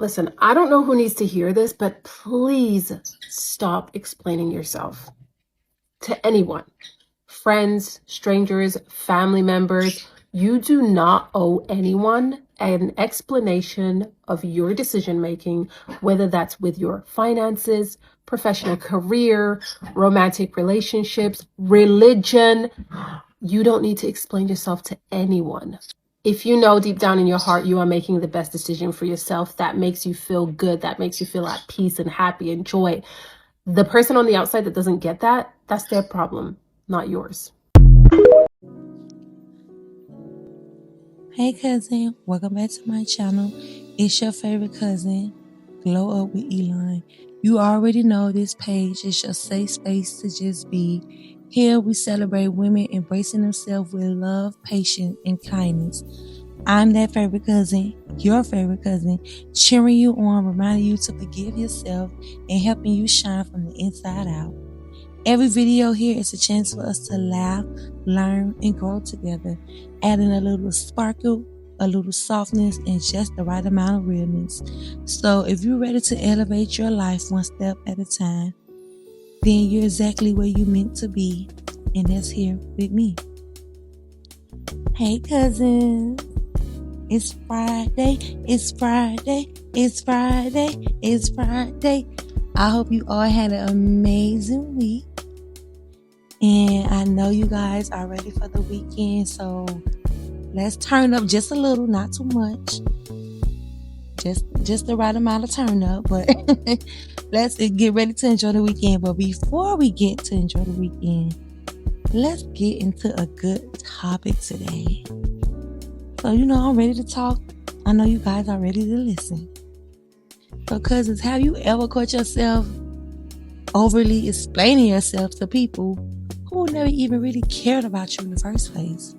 Listen, I don't know who needs to hear this, but please stop explaining yourself to anyone. Friends, strangers, family members. You do not owe anyone an explanation of your decision making, whether that's with your finances, professional career, romantic relationships, religion. You don't need to explain yourself to anyone. If you know deep down in your heart you are making the best decision for yourself, that makes you feel good, that makes you feel at peace and happy and joy. The person on the outside that doesn't get that, that's their problem, not yours. Hey cousin, welcome back to my channel. It's your favorite cousin, Glow Up with Elon. You already know this page is your safe space to just be. Here we celebrate women embracing themselves with love, patience, and kindness. I'm that favorite cousin, your favorite cousin, cheering you on, reminding you to forgive yourself and helping you shine from the inside out. Every video here is a chance for us to laugh, learn, and grow together, adding a little sparkle, a little softness, and just the right amount of realness. So if you're ready to elevate your life one step at a time, then you're exactly where you're meant to be, and that's here with me. Hey cousins, it's Friday, it's Friday, it's Friday, it's Friday. I hope you all had an amazing week. And I know you guys are ready for the weekend, so let's turn up just a little, not too much. Just the right amount of turn up, but let's get ready to enjoy the weekend. But before we get to enjoy the weekend, let's get into a good topic today. So, I'm ready to talk. I know you guys are ready to listen. So, cousins, have you ever caught yourself overly explaining yourself to people who never even really cared about you in the first place?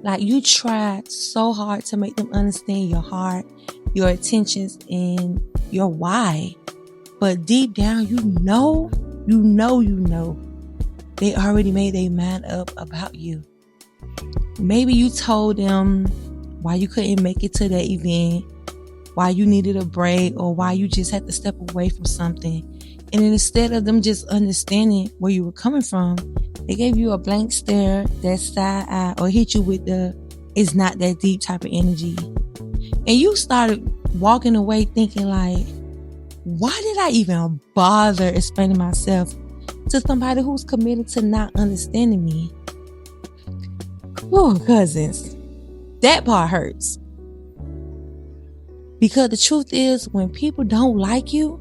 Like, you tried so hard to make them understand your heart, your intentions, and your why. But deep down, you know, they already made their mind up about you. Maybe you told them why you couldn't make it to that event, why you needed a break, or why you just had to step away from something. And then instead of them just understanding where you were coming from, they gave you a blank stare, that side eye, or hit you with the "it's not that deep" type of energy. And you started walking away thinking like, why did I even bother explaining myself to somebody who's committed to not understanding me? Oh, cousins, that part hurts. Because the truth is, when people don't like you,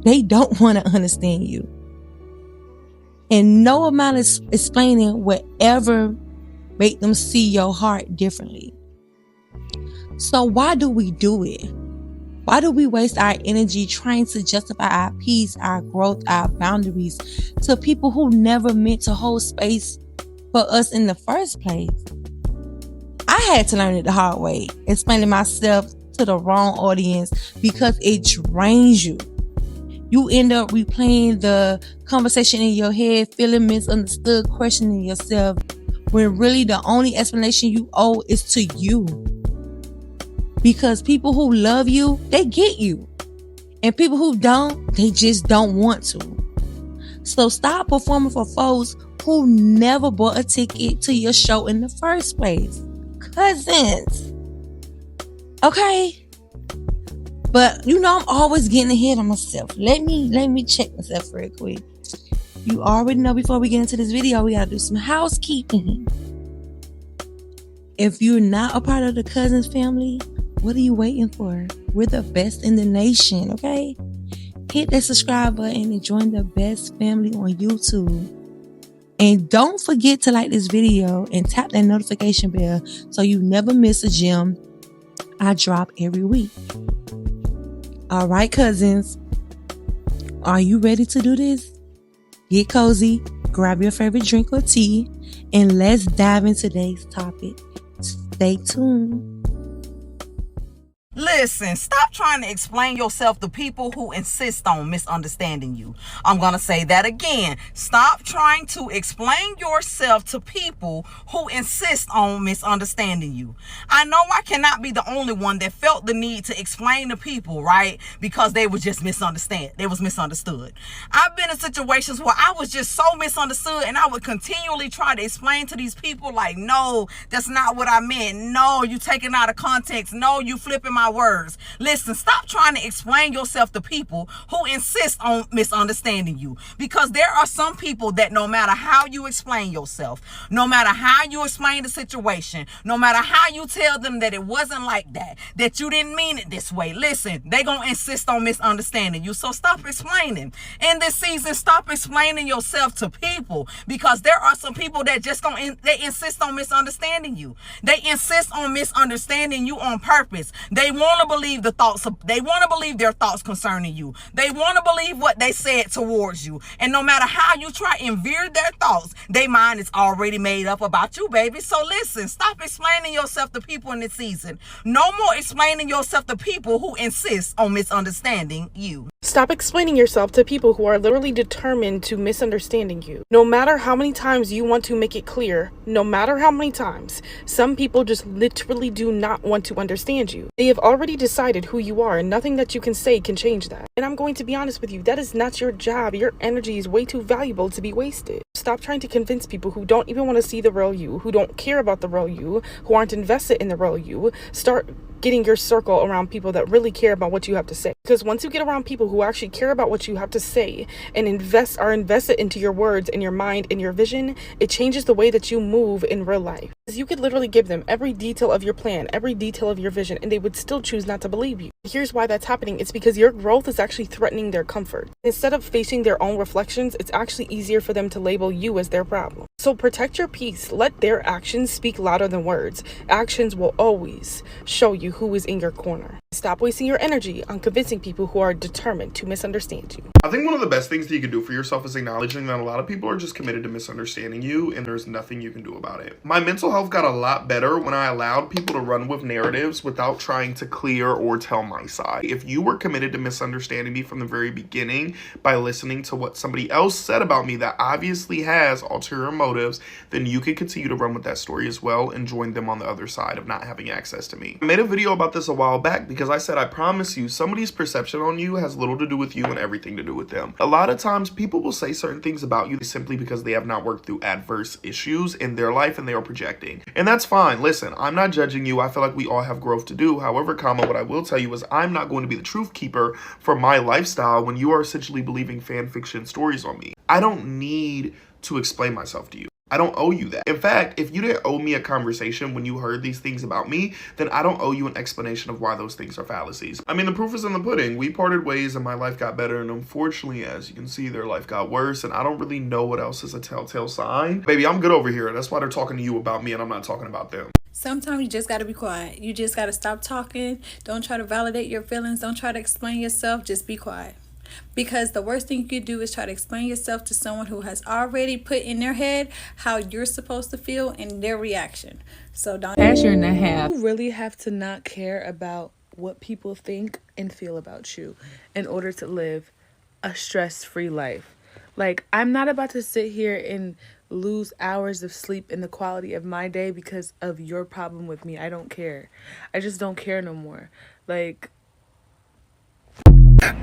they don't want to understand you. And no amount of explaining will ever make them see your heart differently. So why do we do it? Why do we waste our energy trying to justify our peace, our growth, our boundaries to people who never meant to hold space for us in the first place? I had to learn it the hard way, explaining myself to the wrong audience, because it drains you. You end up replaying the conversation in your head, feeling misunderstood, questioning yourself, when really the only explanation you owe is to you. Because people who love you, they get you. And people who don't, they just don't want to. So stop performing for folks who never bought a ticket to your show in the first place. Cousins. Okay? But I'm always getting ahead of myself. Let me check myself real quick. You already know, before we get into this video, we gotta do some housekeeping. If you're not a part of the Cousins family, what are you waiting for? We're the best in the nation, okay? Hit that subscribe button and join the best family on YouTube. And don't forget to like this video and tap that notification bell so you never miss a gem I drop every week. All right, cousins, are you ready to do this? Get cozy, grab your favorite drink or tea, and let's dive into today's topic. Stay tuned. Listen, stop trying to explain yourself to people who insist on misunderstanding you. I'm going to say that again. Stop trying to explain yourself to people who insist on misunderstanding you. I know I cannot be the only one that felt the need to explain to people, right? Because they were just misunderstood. They was misunderstood. I've been in situations where I was just so misunderstood, and I would continually try to explain to these people like, no, that's not what I meant. No, you taking out of context. No, you flipping my words. Listen, stop trying to explain yourself to people who insist on misunderstanding you, because there are some people that no matter how you explain yourself, no matter how you explain the situation, no matter how you tell them that it wasn't like that you didn't mean it this way, listen, they gonna insist on misunderstanding you. So stop explaining. In this season, stop explaining yourself to people, because there are some people that just they insist on misunderstanding you. They insist on misunderstanding you on purpose. They want to believe they want to believe their thoughts concerning you. They want to believe what they said towards you. And no matter how you try and veer their thoughts, their mind is already made up about you, baby. So listen, stop explaining yourself to people in this season. No more explaining yourself to people who insist on misunderstanding you. Stop explaining yourself to people who are literally determined to misunderstanding you. No matter how many times you want to make it clear, no matter how many times, some people just literally do not want to understand you. They have already decided who you are, and nothing that you can say can change that. And I'm going to be honest with you, that is not your job. Your energy is way too valuable to be wasted. Stop trying to convince people who don't even want to see the real you, who don't care about the real you, who aren't invested in the real you. Start getting your circle around people that really care about what you have to say. Because once you get around people who actually care about what you have to say and are invested into your words and your mind and your vision, it changes the way that you move in real life. Because you could literally give them every detail of your plan, every detail of your vision, and they would still choose not to believe you. Here's why that's happening. It's because your growth is actually threatening their comfort. Instead of facing their own reflections, it's actually easier for them to label you as their problem. So protect your peace. Let their actions speak louder than words. Actions will always show you who is in your corner. Stop wasting your energy on convincing people who are determined to misunderstand you. I think one of the best things that you can do for yourself is acknowledging that a lot of people are just committed to misunderstanding you, and there's nothing you can do about it. My mental health got a lot better when I allowed people to run with narratives without trying to clear or tell my side. If you were committed to misunderstanding me from the very beginning by listening to what somebody else said about me that obviously has ulterior motives, then you can continue to run with that story as well and join them on the other side of not having access to me. I made a video about this a while back because I said, I promise you, somebody's perception on you has little to do with you and everything to do with them. A lot of times people will say certain things about you simply because they have not worked through adverse issues in their life and they are projecting. And that's fine. Listen, I'm not judging you. I feel like we all have growth to do. However, what I will tell you is I'm not going to be the truth keeper for my lifestyle when you are essentially believing fan fiction stories on me. I don't need to explain myself to you. I don't owe you that. In fact, if you didn't owe me a conversation when you heard these things about me, then I don't owe you an explanation of why those things are fallacies. I mean, the proof is in the pudding. We parted ways and my life got better, and unfortunately, as you can see, their life got worse, and I don't really know what else is a telltale sign. Baby, I'm good over here. That's why they're talking to you about me and I'm not talking about them. Sometimes you just got to be quiet. You just got to stop talking. Don't try to validate your feelings. Don't try to explain yourself. Just be quiet. Because the worst thing you could do is try to explain yourself to someone who has already put in their head how you're supposed to feel and their reaction. So don't. You really have to not care about what people think and feel about you in order to live a stress-free life. Like, I'm not about to sit here and lose hours of sleep in the quality of my day because of your problem with me. I don't care. I just don't care no more. Like,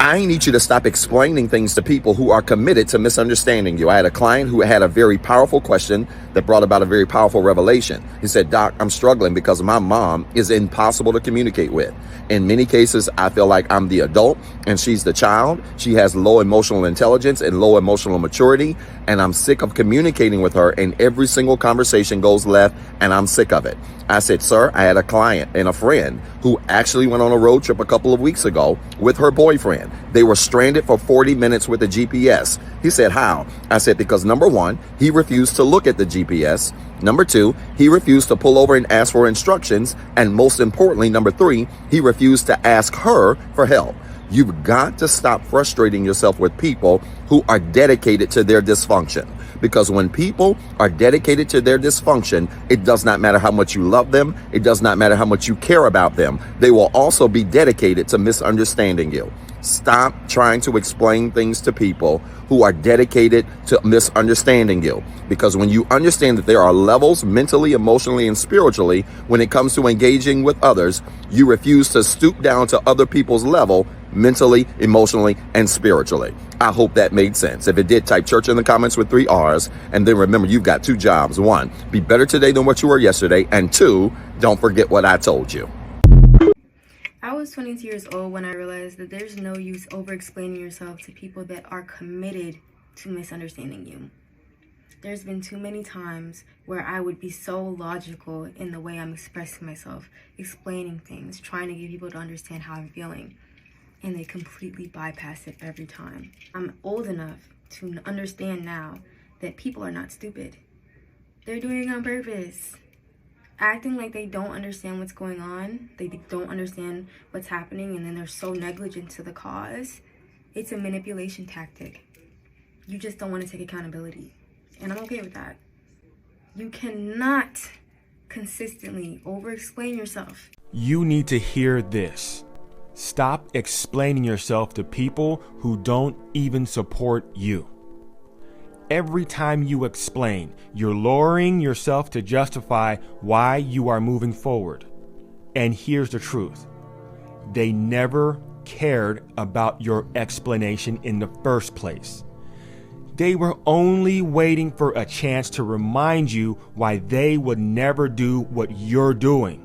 I need you to stop explaining things to people who are committed to misunderstanding you. I had a client who had a very powerful question that brought about a very powerful revelation. He said, Doc, I'm struggling because my mom is impossible to communicate with. In many cases, I feel like I'm the adult and she's the child. She has low emotional intelligence and low emotional maturity, and I'm sick of communicating with her, and every single conversation goes left, and I'm sick of it. I said, sir, I had a client and a friend who actually went on a road trip a couple of weeks ago with her boyfriend. They were stranded for 40 minutes with a GPS. He said, how? I said, because number one, he refused to look at the GPS. Number two, he refused to pull over and ask for instructions. And most importantly, number three, he refused to ask her for help. You've got to stop frustrating yourself with people who are dedicated to their dysfunction. Because when people are dedicated to their dysfunction, it does not matter how much you love them. It does not matter how much you care about them. They will also be dedicated to misunderstanding you. Stop trying to explain things to people who are dedicated to misunderstanding you. Because when you understand that there are levels mentally, emotionally, and spiritually, when it comes to engaging with others, you refuse to stoop down to other people's level mentally, emotionally, and spiritually. I hope that made sense. If it did, type church in the comments with 3 R's. And then remember, you've got 2 jobs. 1, be better today than what you were yesterday. And 2, don't forget what I told you. I was 22 years old when I realized that there's no use over-explaining yourself to people that are committed to misunderstanding you. There's been too many times where I would be so logical in the way I'm expressing myself, explaining things, trying to get people to understand how I'm feeling, and they completely bypass it every time. I'm old enough to understand now that people are not stupid. They're doing it on purpose. Acting like they don't understand what's going on, they don't understand what's happening, and then they're so negligent to the cause. It's a manipulation tactic. You just don't want to take accountability. And I'm okay with that. You cannot consistently over-explain yourself. You need to hear this. Stop explaining yourself to people who don't even support you. Every time you explain, you're lowering yourself to justify why you are moving forward. And here's the truth. They never cared about your explanation in the first place. They were only waiting for a chance to remind you why they would never do what you're doing.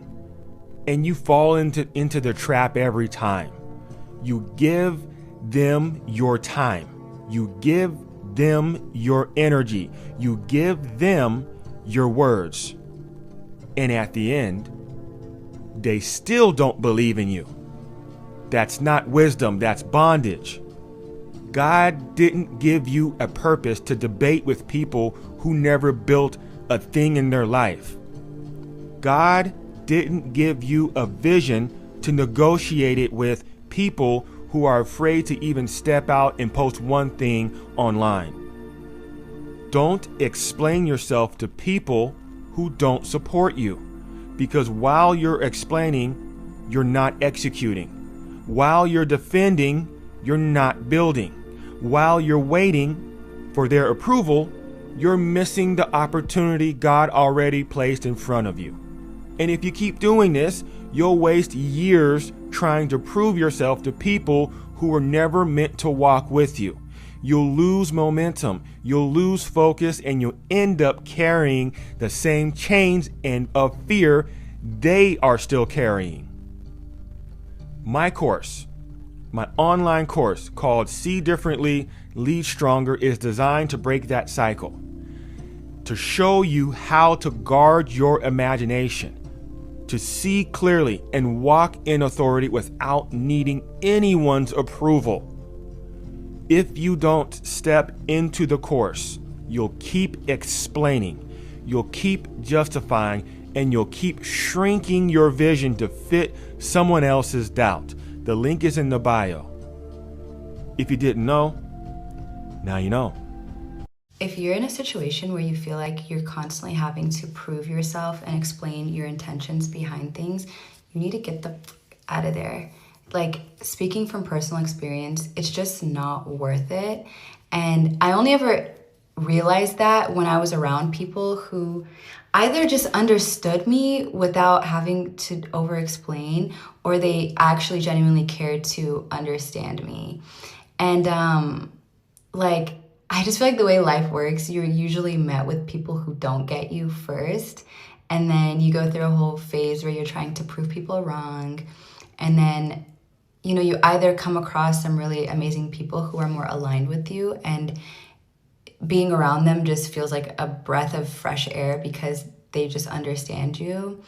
And you fall into the trap every time. You give them your time. You give them your energy. You give them your words. And at the end, they still don't believe in you. That's not wisdom, that's bondage. God didn't give you a purpose to debate with people who never built a thing in their life. God didn't give you a vision to negotiate it with people who are afraid to even step out and post one thing online. Don't explain yourself to people who don't support you, because while you're explaining, you're not executing. While you're defending, you're not building. While you're waiting for their approval, you're missing the opportunity God already placed in front of you. And if you keep doing this, you'll waste years trying to prove yourself to people who were never meant to walk with you. You'll lose momentum, you'll lose focus, and you'll end up carrying the same chains and of fear they are still carrying. My course, my online course called See Differently, Lead Stronger, is designed to break that cycle, to show you how to guard your imagination, to see clearly and walk in authority without needing anyone's approval. If you don't step into the course, you'll keep explaining, you'll keep justifying, and you'll keep shrinking your vision to fit someone else's doubt. The link is in the bio. If you didn't know, now you know. If you're in a situation where you feel like you're constantly having to prove yourself and explain your intentions behind things, you need to get the fuck out of there. Like, speaking from personal experience, it's just not worth it. And I only ever realized that when I was around people who either just understood me without having to over-explain, or they actually genuinely cared to understand me. And I just feel like the way life works, you're usually met with people who don't get you first. And then you go through a whole phase where you're trying to prove people wrong. And then, you either come across some really amazing people who are more aligned with you, and being around them just feels like a breath of fresh air because they just understand you.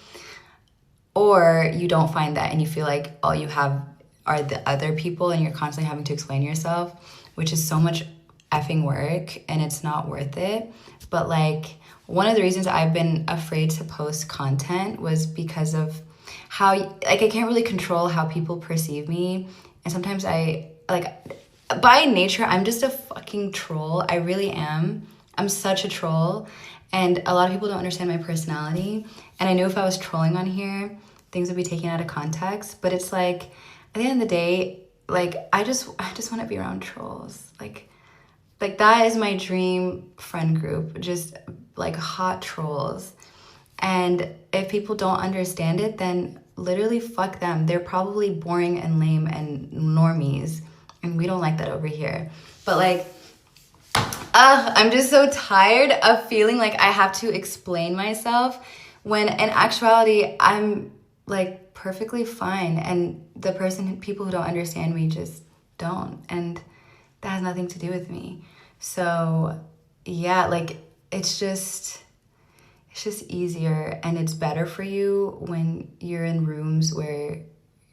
Or you don't find that and you feel like all you have are the other people and you're constantly having to explain yourself, which is so much effing work and it's not worth it. But one of the reasons I've been afraid to post content was because of how I can't really control how people perceive me. And sometimes by nature, I'm just a fucking troll. I really am. I'm such a troll, and a lot of people don't understand my personality. And I knew if I was trolling on here, things would be taken out of context. But it's like, at the end of the day, like, I just want to be around trolls. Like that is my dream friend group, just like hot trolls. And if people don't understand it, then literally fuck them. They're probably boring and lame and normies, and we don't like that over here. But like, I'm just so tired of feeling like I have to explain myself when in actuality I'm like perfectly fine, and people who don't understand me just don't, and that has nothing to do with me. So yeah, like it's just easier, and it's better for you when you're in rooms where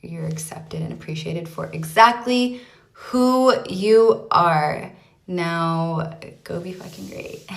you're accepted and appreciated for exactly who you are. Now, go be fucking great.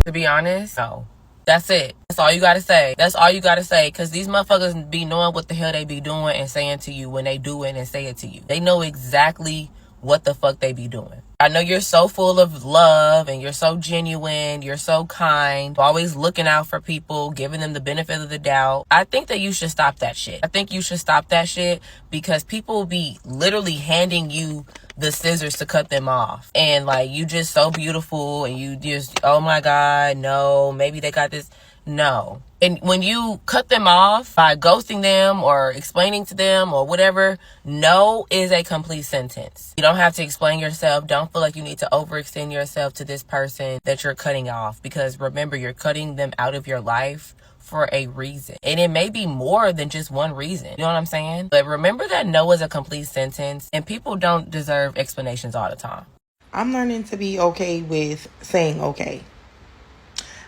To be honest, no. That's it. That's all you gotta say. That's all you gotta say. Because these motherfuckers be knowing what the hell they be doing and saying to you when they do it and say it to you. They know exactly what the fuck they be doing. I know you're so full of love and you're so genuine, you're so kind, always looking out for people, giving them the benefit of the doubt. I think that you should stop that shit. I think you should stop that shit because people be literally handing you the scissors to cut them off. And like, you just so beautiful and you just, oh my God, no, maybe they got this. No. And when you cut them off by ghosting them or explaining to them or whatever, no is a complete sentence. You don't have to explain yourself. Don't feel like you need to overextend yourself to this person that you're cutting off, because remember, you're cutting them out of your life for a reason. And it may be more than just one reason. You know what I'm saying? But remember that no is a complete sentence, and people don't deserve explanations all the time. I'm learning to be okay with saying okay.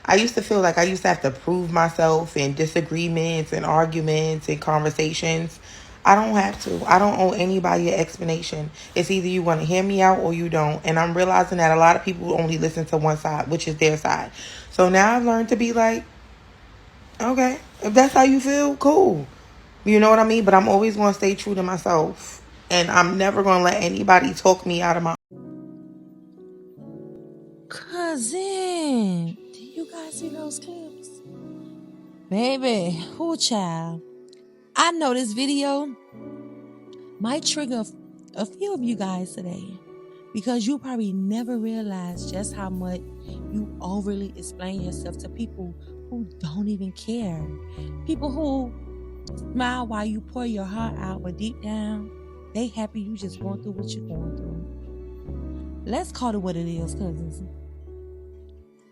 I used to feel like I used to have to prove myself in disagreements and arguments and conversations. I don't have to. I don't owe anybody an explanation. It's either you want to hear me out or you don't. And I'm realizing that a lot of people only listen to one side, which is their side. So now I've learned to be like, okay, if that's how you feel, cool. You know what I mean? But I'm always going to stay true to myself. And I'm never going to let anybody talk me out of my... Cousin, do you guys see those clips? Baby, who child? I know this video might trigger a few of you guys today, because you probably never realized just how much you overly explain yourself to people who don't even care. People who smile while you pour your heart out, but deep down, they happy you just going through what you're going through. Let's call it what it is, cousins.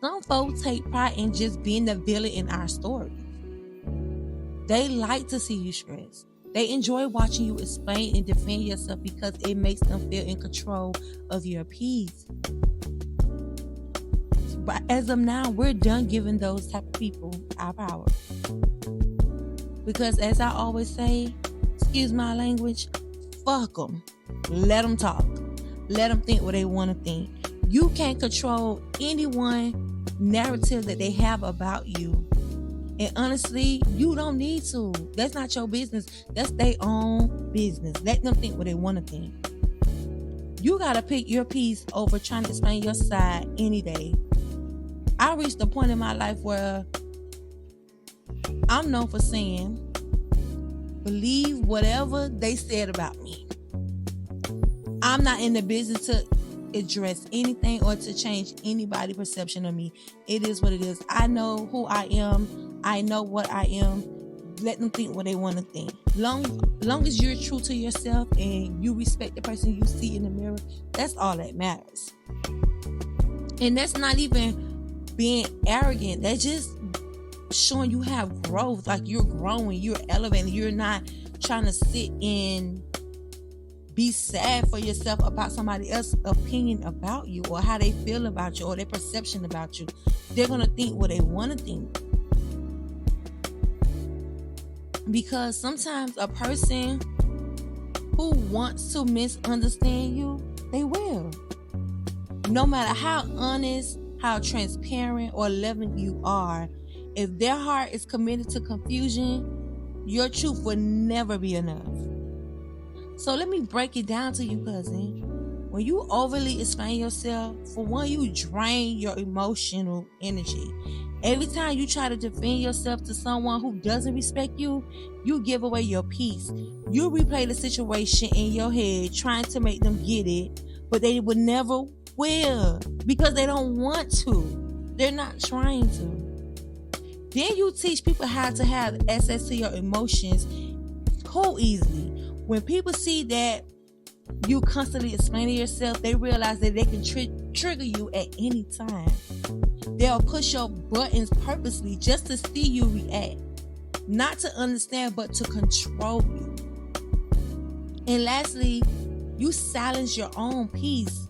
Some folks take pride in just being the villain in our story. They like to see you stressed. They enjoy watching you explain and defend yourself because it makes them feel in control of your peace. But as of now, we're done giving those type of people our power. Because as I always say, excuse my language, fuck them. Let them talk. Let them think what they want to think. You can't control anyone narrative that they have about you. And honestly, you don't need to. That's not your business. That's their own business. Let them think what they want to think. You got to pick your piece over trying to explain your side any day. I reached a point in my life where I'm known for saying, believe whatever they said about me. I'm not in the business to address anything or to change anybody's perception of me. It is what it is. I know who I am. I know what I am. Let them think what they want to think. Long as you're true to yourself and you respect the person you see in the mirror, that's all that matters. And that's not even being arrogant. That's just showing you have growth. Like you're growing, you're elevating. You're not trying to sit and be sad for yourself about somebody else's opinion about you or how they feel about you or their perception about you. They're going to think what they want to think. Because sometimes a person who wants to misunderstand you, they will. No matter how honest, how transparent or loving you are, if their heart is committed to confusion, your truth will never be enough. So let me break it down to you, cousin. when you overly explain yourself, for one, you drain your emotional energy. Every time you try to defend yourself to someone who doesn't respect you, you give away your peace. You replay the situation in your head, trying to make them get it, but they would never will because they don't want to. They're not trying to. Then you teach people how to have access to your emotions so easily. When people see that you constantly explaining yourself, they realize that they can trigger you at any time. They'll push your buttons purposely just to see you react. Not to understand, but to control you. And lastly, you silence your own peace.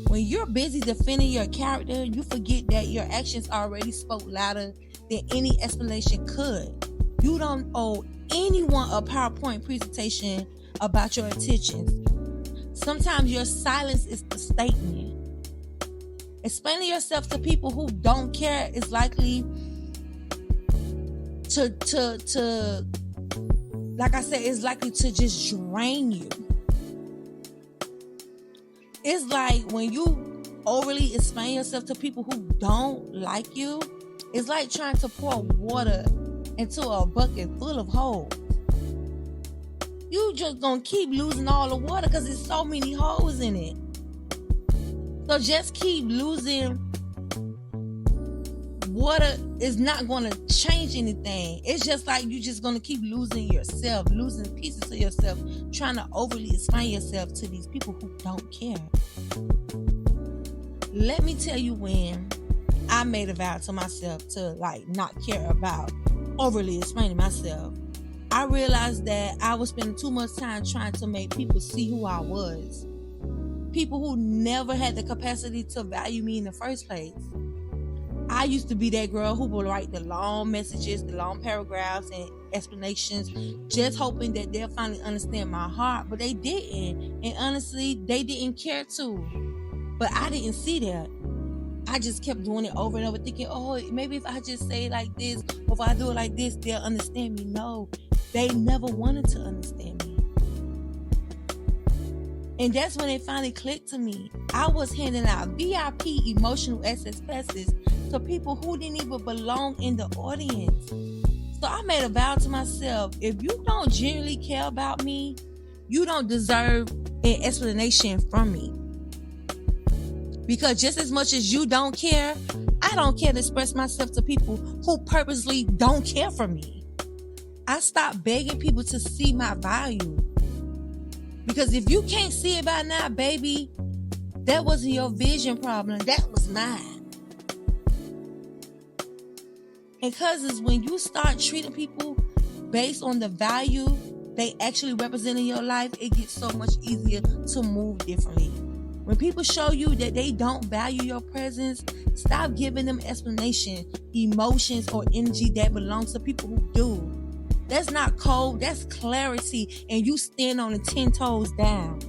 When you're busy defending your character, you forget that your actions already spoke louder than any explanation could. You don't owe anyone a PowerPoint presentation about your intentions. Sometimes your silence is the statement. Explaining yourself to people who don't care is likely to like I said, it's likely to just drain you. It's like when you overly explain yourself to people who don't like you, it's like trying to pour water into a bucket full of holes. You just gonna keep losing all the water because there's so many holes in it. So just keep losing water is not going to change anything. It's just like you just going to keep losing yourself, losing pieces of yourself, trying to overly explain yourself to these people who don't care. Let me tell you when I made a vow to myself to not care about overly explaining myself. I realized that I was spending too much time trying to make people see who I was. People who never had the capacity to value me in the first place. I used to be that girl who would write the long messages, the long paragraphs and explanations, just hoping that they'll finally understand my heart, but they didn't. And honestly, they didn't care to. But I didn't see that. I just kept doing it over and over, thinking, oh, maybe if I just say it like this, or if I do it like this, they'll understand me. No, they never wanted to understand me. And that's when it finally clicked to me. I was handing out VIP emotional access passes to people who didn't even belong in the audience. So I made a vow to myself, if you don't genuinely care about me, you don't deserve an explanation from me. Because just as much as you don't care, I don't care to express myself to people who purposely don't care for me. I stopped begging people to see my value. Because if you can't see it by now, baby, that wasn't your vision problem. That was mine. And cousins, when you start treating people based on the value they actually represent in your life, it gets so much easier to move differently. When people show you that they don't value your presence, stop giving them explanation, emotions, or energy that belongs to people who do. That's not cold, that's clarity, and you stand on the 10 toes down.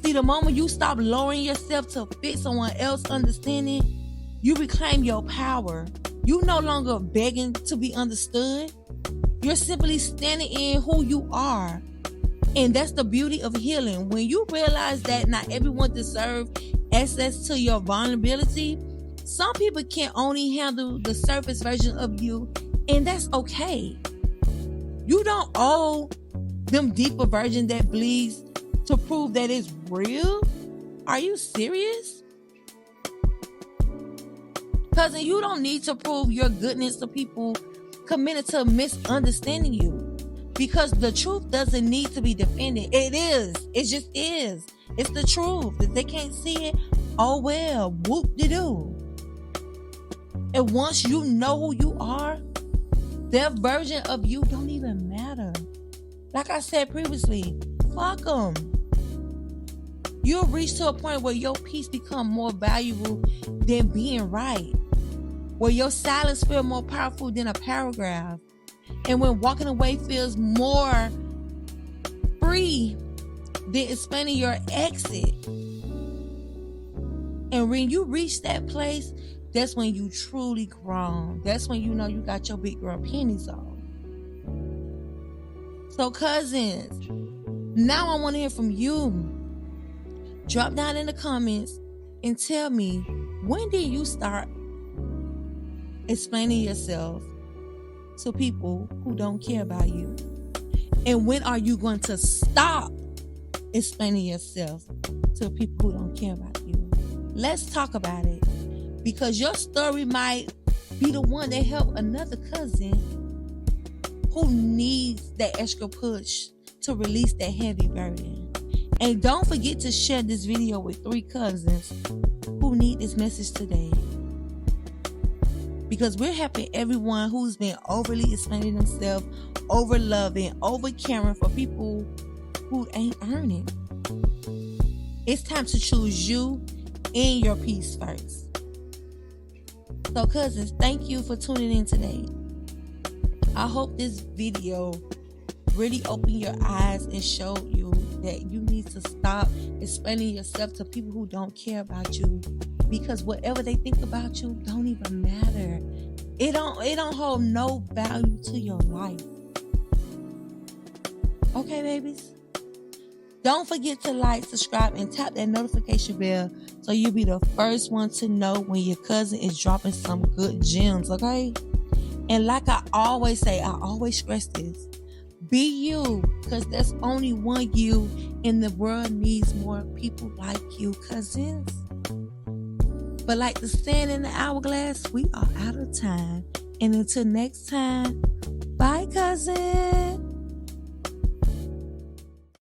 See, the moment you stop lowering yourself to fit someone else's understanding, you reclaim your power. You no longer begging to be understood. You're simply standing in who you are. And that's the beauty of healing. When you realize that not everyone deserves access to your vulnerability, some people can only handle the surface version of you, and that's okay. You don't owe them deeper version that bleeds to prove that it's real. Are you serious? Cousin, you don't need to prove your goodness to people committed to misunderstanding you. Because the truth doesn't need to be defended. It is. It just is. It's the truth. If they can't see it, oh well, whoop-de-doo. And once you know who you are, their version of you don't even matter. Like I said previously, fuck them. You'll reach to a point where your peace becomes more valuable than being right. Where your silence feels more powerful than a paragraph. And when walking away feels more free than explaining your exit. And when you reach that place, that's when you truly grown. That's when you know you got your big girl panties on. So cousins, now I want to hear from you. Drop down in the comments and tell me, when did you start explaining yourself to people who don't care about you? And when are you going to stop explaining yourself to people who don't care about you? Let's talk about it, because your story might be the one that helped another cousin who needs that extra push to release that heavy burden. And don't forget to share this video with 3 cousins who need this message today, because we're helping everyone who's been overly explaining themselves, over loving, over caring for people who ain't earning. It's time to choose you and your peace first. So cousins, thank you for tuning in today. I hope this video really opened your eyes and showed you that you need to stop explaining yourself to people who don't care about you, because whatever they think about you don't even matter. It don't hold no value to your life. Okay, babies? Don't forget to like, subscribe, and tap that notification bell so you'll be the first one to know when your cousin is dropping some good gems, okay? And like I always say, I always stress this, be you, because there's only one you, and the world needs more people like you, cousins. But like the sand in the hourglass, we are out of time. And until next time, bye, cousins.